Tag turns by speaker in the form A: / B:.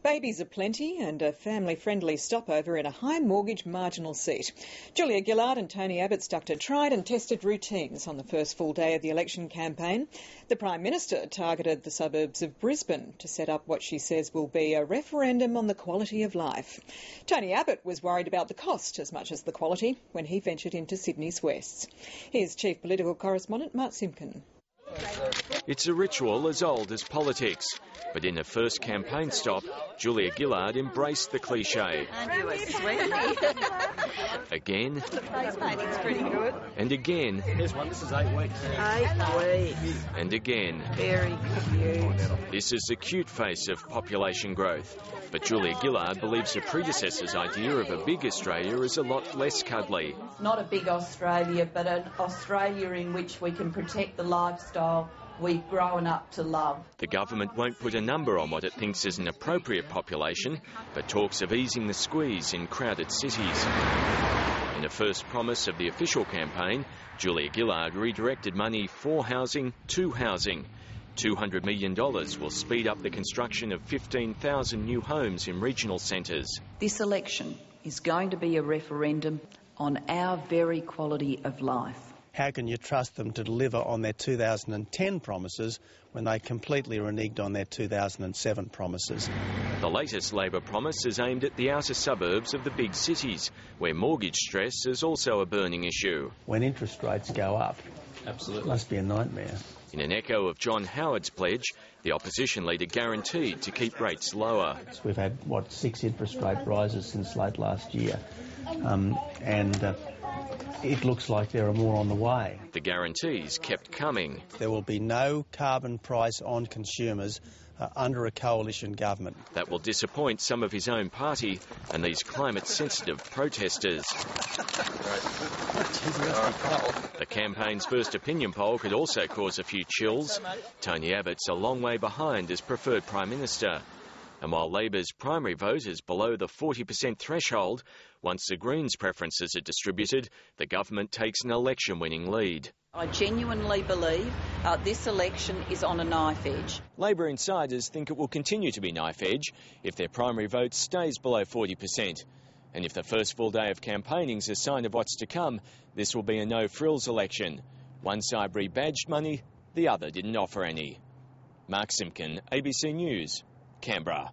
A: Babies aplenty and a family-friendly stopover in a high mortgage marginal seat. Julia Gillard and Tony Abbott stuck to tried and tested routines on the first full day of the election campaign. The Prime Minister targeted the suburbs of Brisbane to set up what she says will be a referendum on the quality of life. Tony Abbott was worried about the cost as much as the quality when he ventured into Sydney's Wests. Here's Chief Political Correspondent Mark Simpkin.
B: It's a ritual as old as politics. But in her first campaign stop, Julia Gillard embraced the cliche.
C: And you were sweet.
B: Again.
C: The face painting's pretty good.
B: And again.
D: Here's one, this is 8 weeks.
C: 8 weeks.
B: And again.
C: Very cute.
B: This is the cute face of population growth. But Julia Gillard believes her predecessor's idea of a big Australia is a lot less cuddly.
E: Not a big Australia, but an Australia in which we can protect the lifestyle we've grown up to love.
B: The government won't put a number on what it thinks is an appropriate population, but talks of easing the squeeze in crowded cities. In a first promise of the official campaign, Julia Gillard redirected money for housing to housing. $200 million will speed up the construction of 15,000 new homes in regional centres.
E: This election is going to be a referendum on our very quality of life.
F: How can you trust them to deliver on their 2010 promises when they completely reneged on their 2007 promises?
B: The latest Labor promise is aimed at the outer suburbs of the big cities, where mortgage stress is also a burning issue.
F: When interest rates go up, absolutely, it must be a nightmare.
B: In an echo of John Howard's pledge, the opposition leader guaranteed to keep rates lower.
F: We've had, 6 interest rate rises since late last year, it looks like there are more on the way.
B: The guarantees kept coming.
F: There will be no carbon price on consumers under a coalition government.
B: That will disappoint some of his own party and these climate-sensitive protesters. The campaign's first opinion poll could also cause a few chills. Tony Abbott's a long way behind as preferred Prime Minister. And while Labor's primary vote is below the 40% threshold, once the Greens' preferences are distributed, the government takes an election-winning lead.
E: I genuinely believe this election is on a knife edge.
B: Labor insiders think it will continue to be knife edge if their primary vote stays below 40%. And if the first full day of campaigning is a sign of what's to come, this will be a no-frills election. One side rebadged money, the other didn't offer any. Mark Simpkin, ABC News, Canberra.